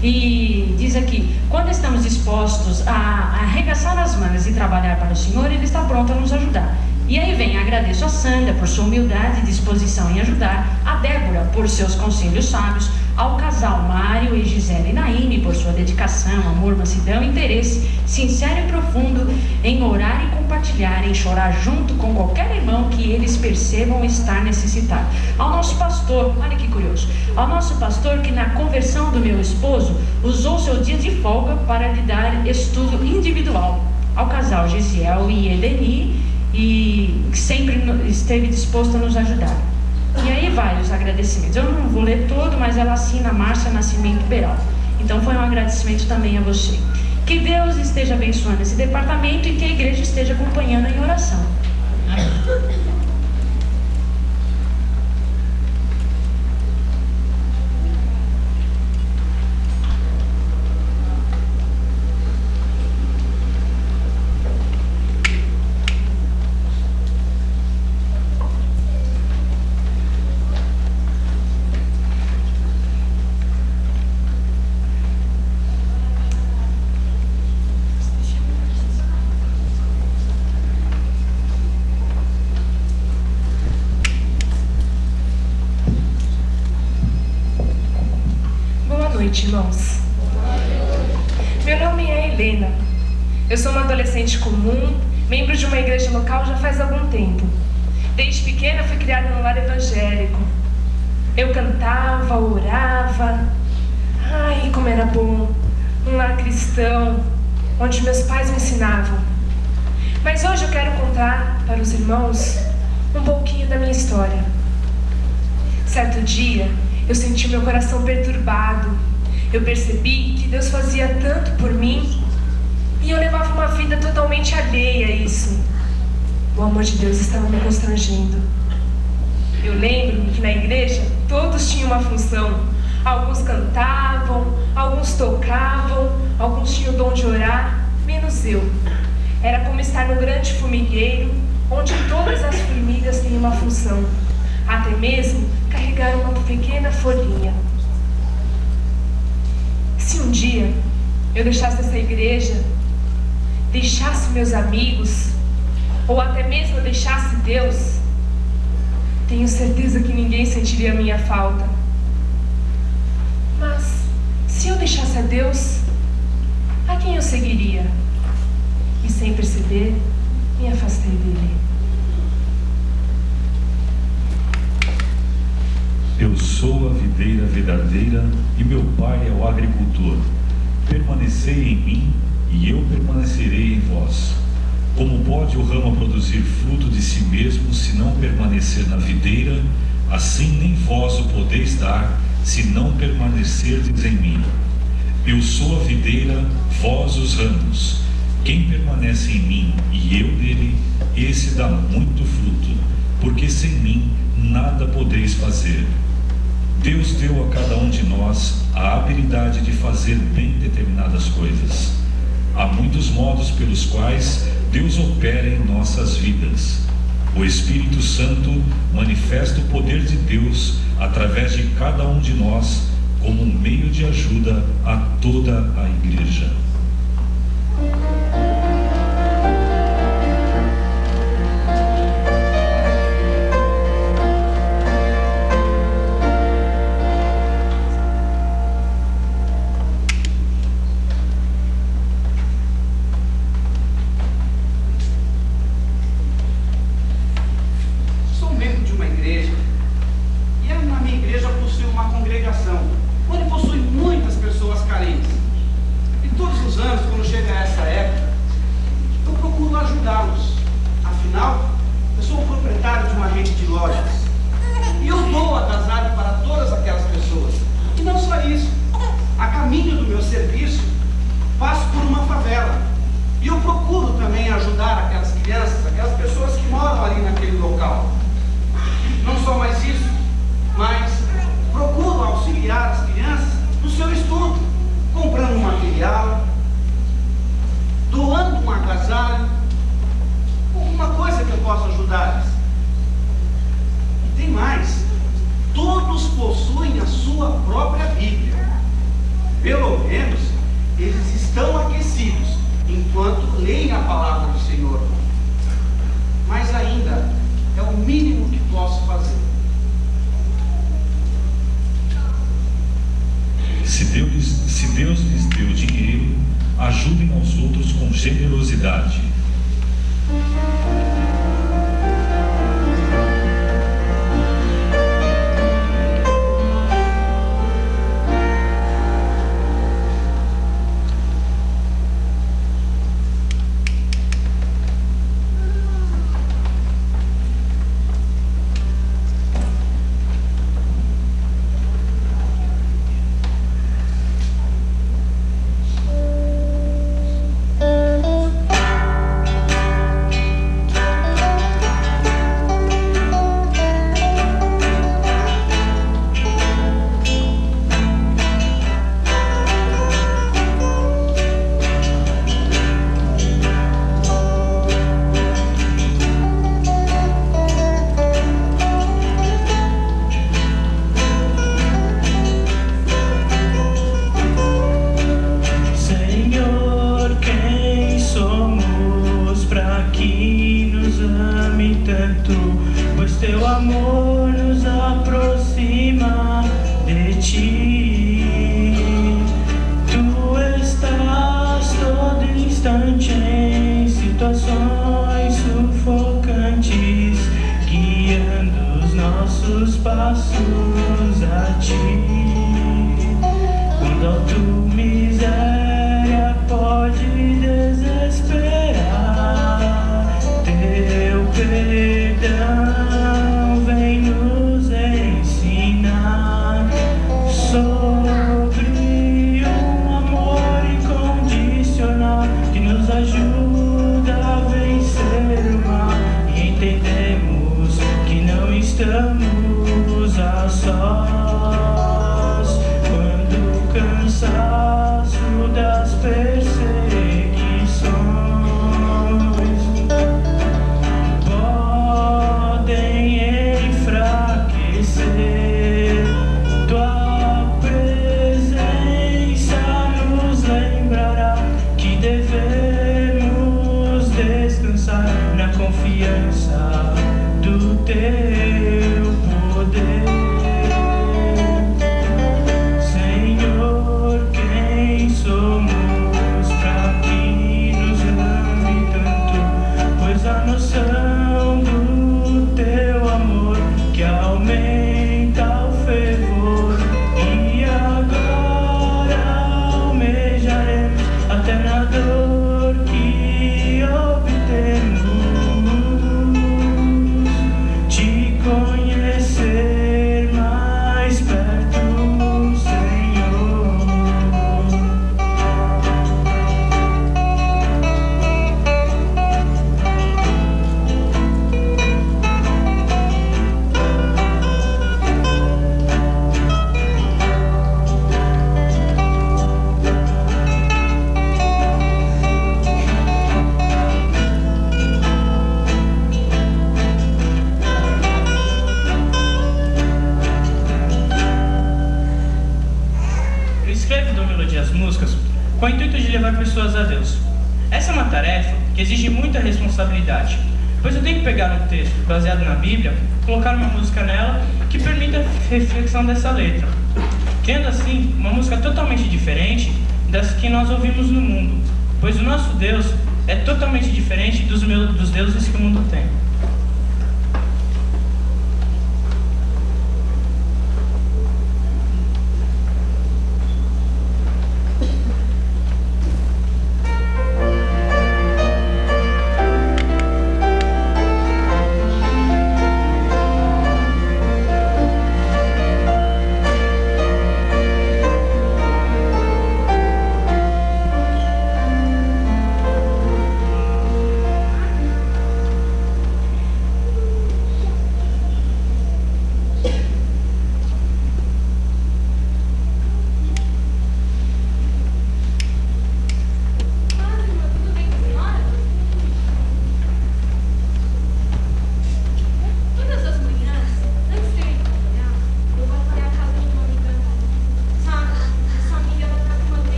E diz aqui, quando estamos dispostos a arregaçar as mangas e trabalhar para o Senhor, Ele está pronto a nos ajudar. E aí vem, agradeço a Sandra por sua humildade e disposição em ajudar, a Débora por seus conselhos sábios, ao casal Mário e Gisele Naime por sua dedicação, amor, mansidão e interesse sincero e profundo em orar e compartilhar, em chorar junto com qualquer irmão que eles percebam estar necessitado. Ao nosso pastor, olha que curioso, ao nosso pastor que na conversão do meu esposo usou seu dia de folga para lhe dar estudo individual, ao casal Gisiel e Edeni, e que sempre esteve disposto a nos ajudar. E aí vai os agradecimentos. Eu não vou ler todo, mas ela assina Márcia Nascimento Peral. Então foi um agradecimento também a você. Que Deus esteja abençoando esse departamento e que a igreja esteja acompanhando em oração. Amém. Irmãos, meu nome é Helena, eu sou uma adolescente comum, membro de uma igreja local já faz algum tempo. Desde pequena fui criada no lar evangélico. Eu cantava, orava, ai como era bom, um lar cristão, onde meus pais me ensinavam. Mas hoje eu quero contar para os irmãos um pouquinho da minha história. Certo dia, eu senti meu coração perturbado. Eu percebi que Deus fazia tanto por mim e eu levava uma vida totalmente alheia a isso. O amor de Deus estava me constrangendo. Eu lembro-me que na igreja todos tinham uma função. Alguns cantavam, alguns tocavam, alguns tinham o dom de orar, menos eu. Era como estar no grande formigueiro, onde todas as formigas têm uma função, até mesmo carregar uma pequena folhinha. Se um dia eu deixasse essa igreja, deixasse meus amigos, ou até mesmo deixasse Deus, tenho certeza que ninguém sentiria a minha falta. Mas, se eu deixasse a Deus, a quem eu seguiria? E sem perceber, me afastei dele. Eu sou a videira verdadeira e meu pai é o agricultor. Permanecei em mim e eu permanecerei em vós. Como pode o ramo produzir fruto de si mesmo, se não permanecer na videira, assim nem vós o podeis dar, se não permanecerdes em mim. Eu sou a videira, vós os ramos. Quem permanece em mim e eu nele, esse dá muito fruto, porque sem mim nada podeis fazer. Deus deu a cada um de nós a habilidade de fazer bem determinadas coisas. Há muitos modos pelos quais Deus opera em nossas vidas. O Espírito Santo manifesta o poder de Deus através de cada um de nós como um meio de ajuda a toda a igreja. Se Deus lhes deu dinheiro, ajudem aos outros com generosidade. Perdão vem nos ensinar. escrevo e dou melodia às músicas com o intuito de levar pessoas a Deus. Essa é uma tarefa que exige muita responsabilidade, pois eu tenho que pegar um texto baseado na Bíblia, colocar uma música nela que permita a reflexão dessa letra, criando assim uma música totalmente diferente das que nós ouvimos no mundo, pois o nosso Deus é totalmente diferente dos deuses que o mundo tem.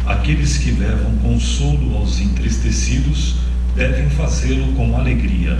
Aqueles que levam consolo aos entristecidos devem fazê-lo com alegria.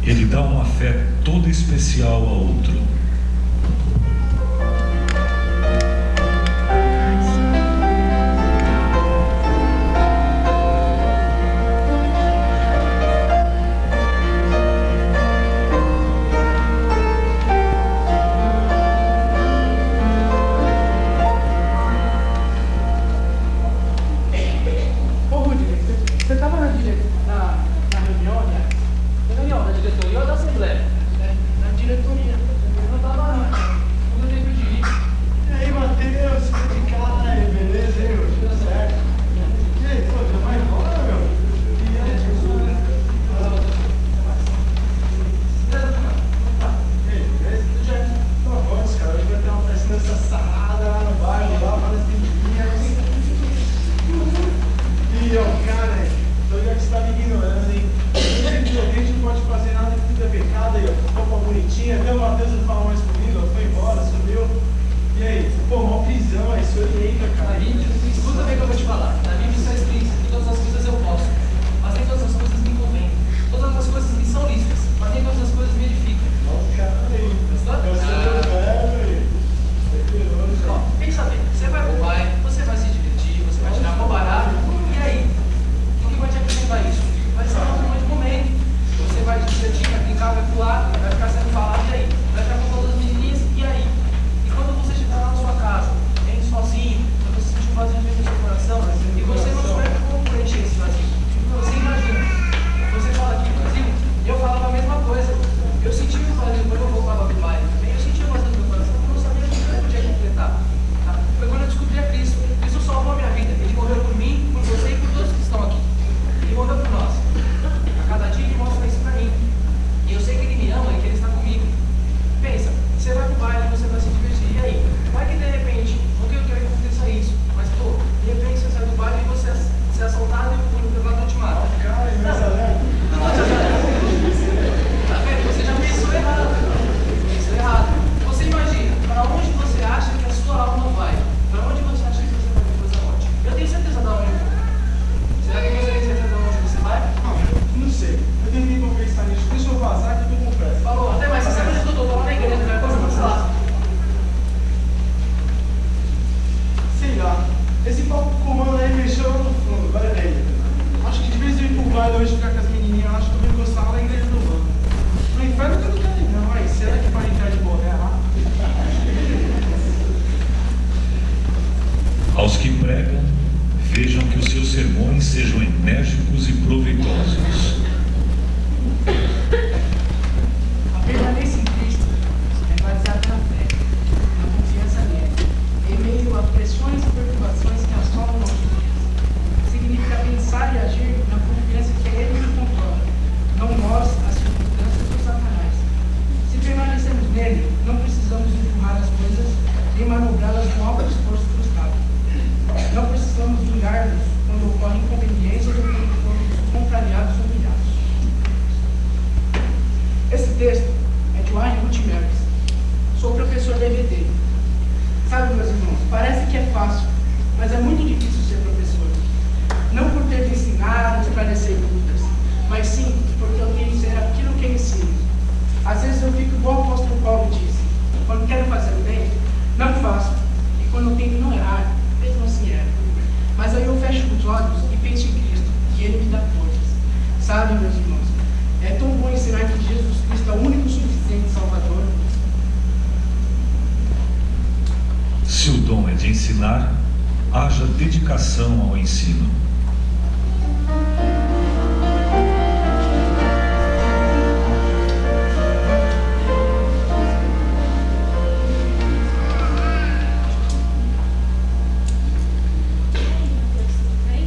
Ele dá uma fé toda especial a outro. Você estava na reunião, né? Na reunião da diretoria ou da assembleia? Na diretoria. Eu não estava não. Quando eu tempo de ir. E aí, Matheus? Cara, beleza, hein, meu? Tudo certo? E aí, pô, já vai embora, meu? E aí, Jesus? E aí, beleza? Tu já tá bom, cara. Hoje vai ter uma festa nessa sarrada lá no bairro, lá, várias tendinhas. E, ó, cara, então já que você tá me ignorando, hein? A gente não pode fazer nada que tudo é pecado aí, ó. Roupa bonitinha, até o Matheus não fala mais comigo, ó. Foi embora, sumiu. E aí? Pô, mó prisão, aí se orienta, cara. Na Bíblia, escuta bem o que eu vou te falar. Na Bíblia está escrito que todas as coisas eu posso, mas nem todas as coisas me convêm. Todas as coisas me são lícitas, mas nem todas as coisas me edificam. Nossa, cara, aí. Gostou? Eu sou velho, aí. Ó, fique sabendo, você vai pro pai. Aos que pregam, vejam que os seus sermões sejam enérgicos e proveitosos. A permanência em Cristo é baseada na fé, na confiança nele, em meio a pressões e perturbações que assolam nossos dias. Significa pensar e agir na confiança que é ele que controla, não nós, as circunstâncias ou Satanás. Se permanecemos nele, não precisamos empurrar as coisas nem manobrá-las com alto esforço frustrado. Não precisamos vingar-nos quando ocorrem inconveniências ou quando formos contrariados ou humilhados. Esse texto é de Wayne Gutierrez. Sou professor da EBD. Sabe, meus irmãos, parece que é fácil, mas é muito difícil ser professor. Não por ter de ensinar ou esclarecer dúvidas, mas sim porque eu tenho que ser aquilo que ensino. Às vezes eu fico igual o apóstolo Paulo disse: quando quero fazer o bem, não faço, e quando eu tenho que não errar, mesmo assim erro. Mas aí eu fecho os olhos e penso em Cristo, e Ele me dá forças. Sabe, meus irmãos, é tão bom ensinar que Jesus Cristo é o único suficiente Salvador. Se o dom é de ensinar, haja dedicação ao ensino.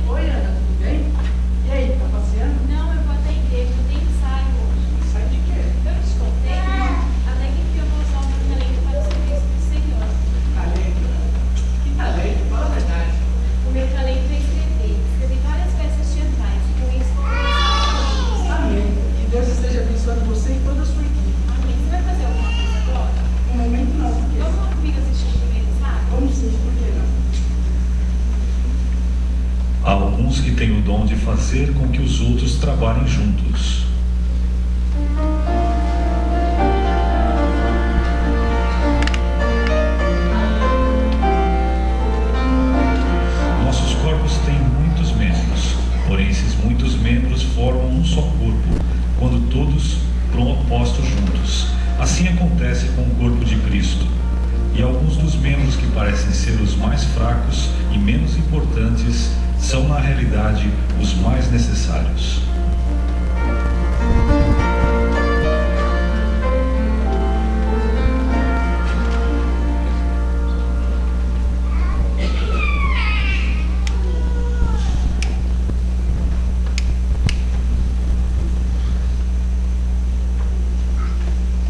Oi, Ana, tudo bem? E aí, tá passeando? Não, eu vou até a igreja, eu tenho ensaio hoje. Sai de quê? Eu te contei, até que enfim eu vou usar o meu talento para o serviço do Senhor. Talento? Que talento? Fala a verdade. O meu talento é escrever. Escrevi várias peças teatrais e com isso vou começar a Amém. Que Deus esteja abençoando você e toda a sua equipe. Amém. Você vai fazer alguma coisa agora? No momento não, por quê? Vamos lá comigo assistir o primeiro ensaio? Vamos sim, por que não? Há alguns que têm o dom de fazer com que os outros trabalhem juntos. Nossos corpos têm muitos membros, porém esses muitos membros formam um só corpo, quando todos postos juntos. Assim acontece com o corpo de Cristo. E alguns dos membros que parecem ser os mais fracos e menos importantes são, na realidade, os mais necessários.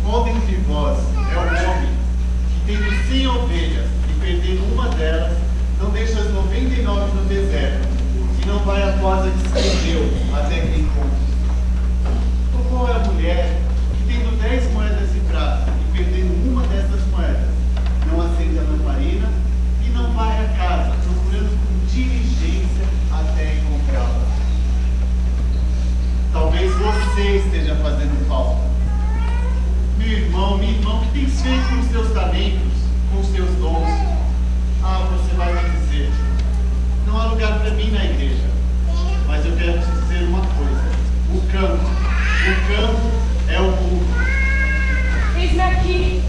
Qual dentre vós é o homem que, tendo 100 ovelhas e perdendo uma delas, não deixa as 99 no deserto, e não vai após a que se perdeu até que encontre? Ou qual é a mulher que, tendo 10 moedas de prata e perdendo uma dessas moedas, não acende a lamparina e não vai à casa procurando com diligência até encontrá-la? Talvez você esteja fazendo falta. Meu irmão, minha irmã, o que tens feito com os teus talentos, com os teus dons? Ah, você vai me dizer: não há lugar para mim na igreja. Mas eu quero te dizer uma coisa: o campo é o mundo. Eis-me aqui,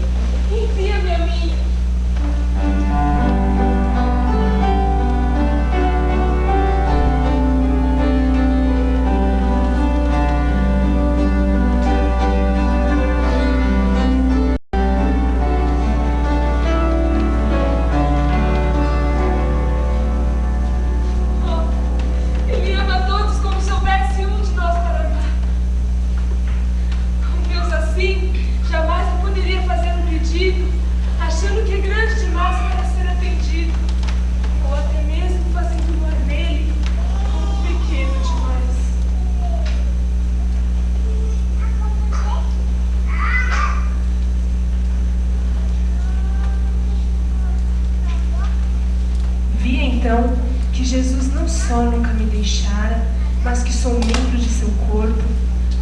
envia-me a mim. Ele ama a todos como se houvesse um de nós para amar. Com Deus assim, jamais eu poderia fazer um pedido, achando que é grande demais para ser atendido, ou até mesmo fazendo amor nele, como pequeno demais. Vi então que Jesus não só nunca me deixara, mas que sou membro de seu corpo,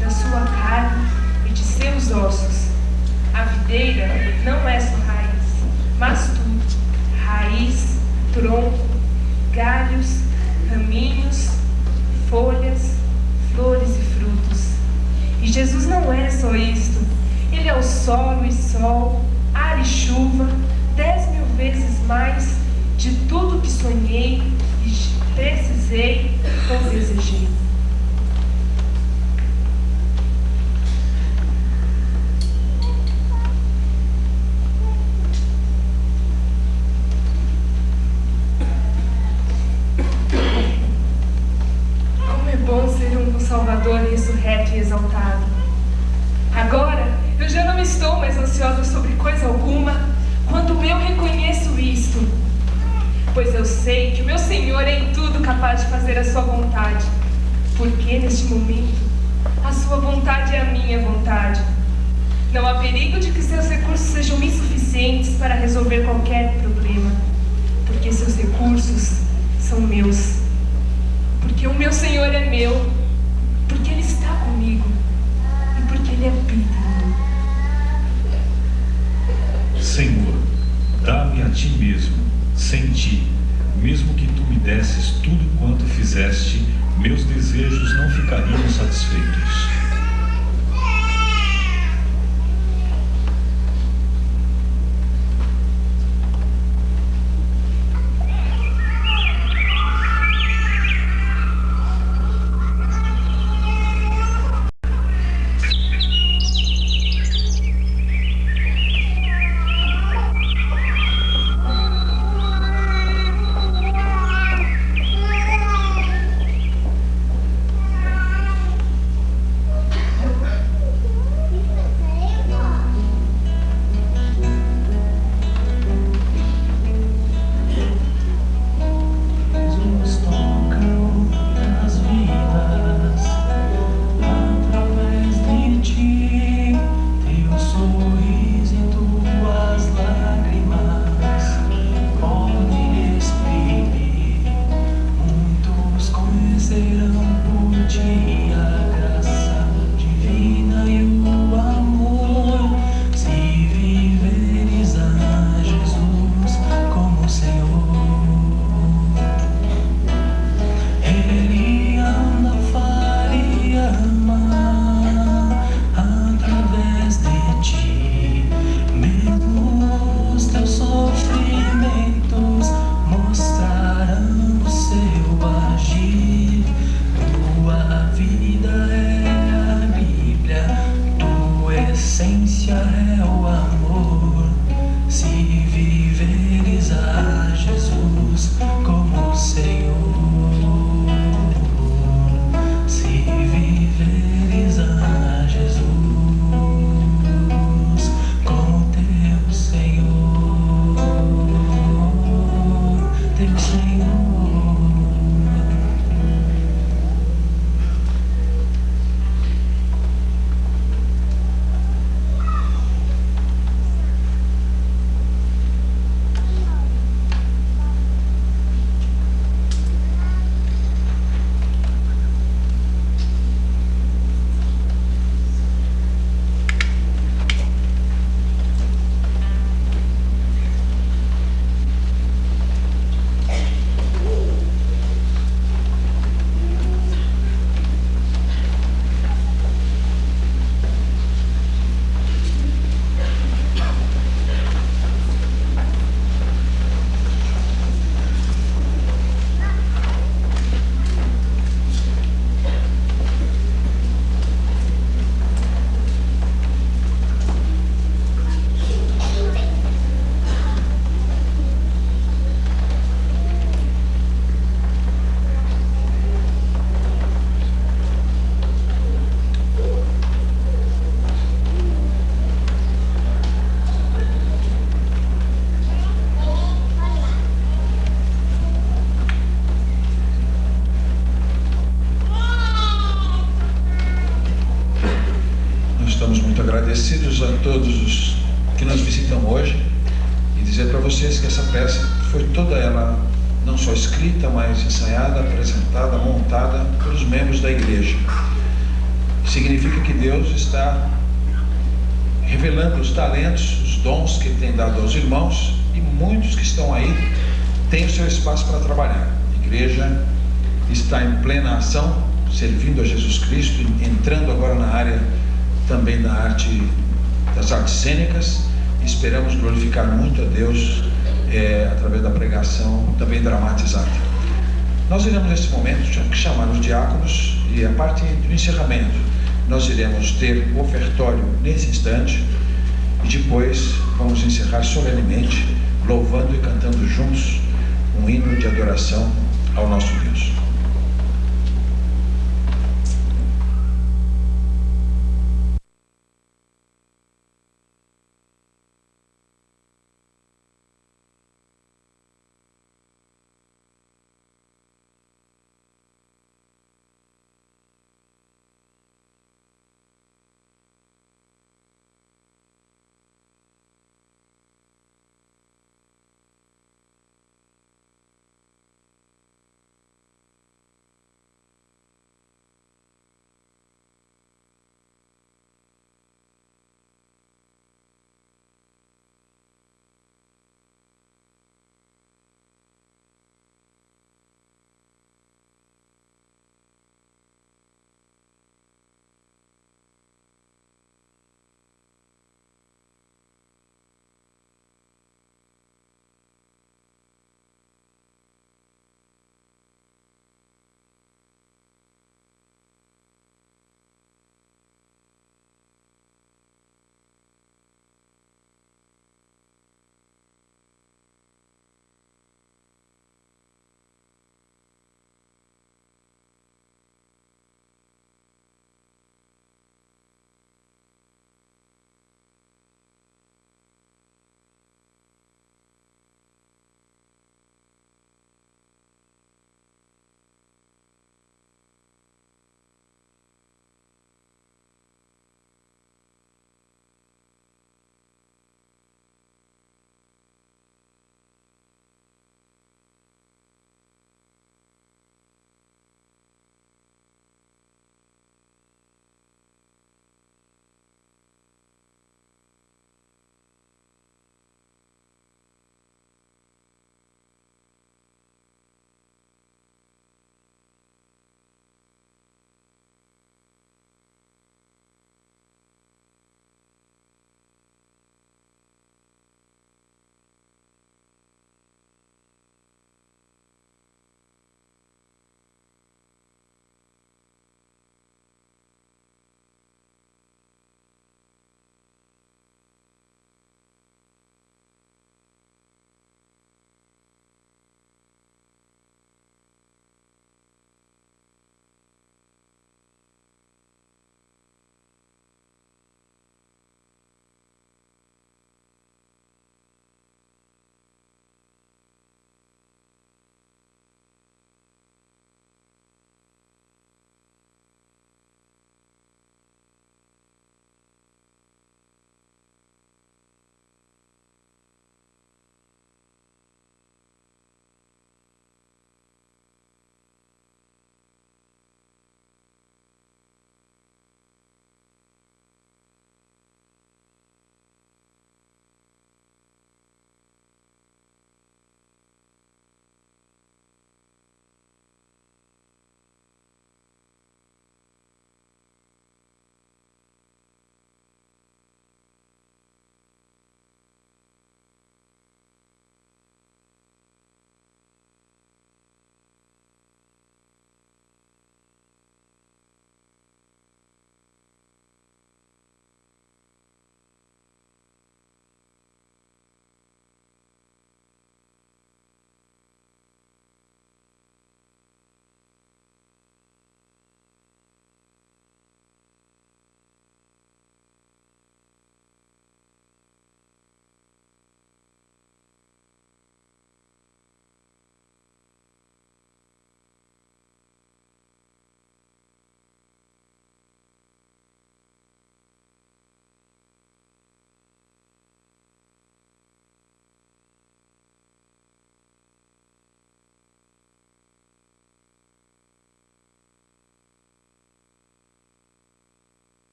da sua carne e de seus ossos. A videira não é só raiz, mas tudo: raiz, tronco, galhos, raminhos, folhas, flores e frutos. E Jesus não é só isto. Ele é o solo e sol, ar e chuva, 10.000 vezes mais, de tudo que sonhei e precisei ou desejei. Como é bom ser um Salvador ressurreto e exaltado. Agora, eu já não estou mais ansiosa sobre coisa alguma quando eu reconheço isto, pois eu sei que o meu Senhor é em tudo capaz de fazer a sua vontade, porque neste momento a sua vontade é a minha vontade. Não há perigo de que seus recursos sejam insuficientes para resolver qualquer problema, porque seus recursos são meus, porque o meu Senhor é meu, porque Ele está comigo e porque Ele habita em mim. Senhor, dá-me a Ti mesmo, sem Ti, mesmo que Tu me desses tudo quanto fizeste, meus desejos não ficariam satisfeitos. Agradecidos a todos os que nos visitam hoje e dizer para vocês que essa peça foi toda ela não só escrita, mas ensaiada, apresentada, montada pelos membros da igreja. Significa que Deus está revelando os talentos, os dons que Ele tem dado aos irmãos, e muitos que estão aí têm o seu espaço para trabalhar. A igreja está em plena ação, servindo a Jesus Cristo, entrando agora na área também das artes cênicas. Esperamos glorificar muito a Deus através da pregação também dramatizada. Nós iremos nesse momento chamar os diáconos e a parte do encerramento nós iremos ter o ofertório nesse instante e depois vamos encerrar solenemente louvando e cantando juntos um hino de adoração ao nosso Deus.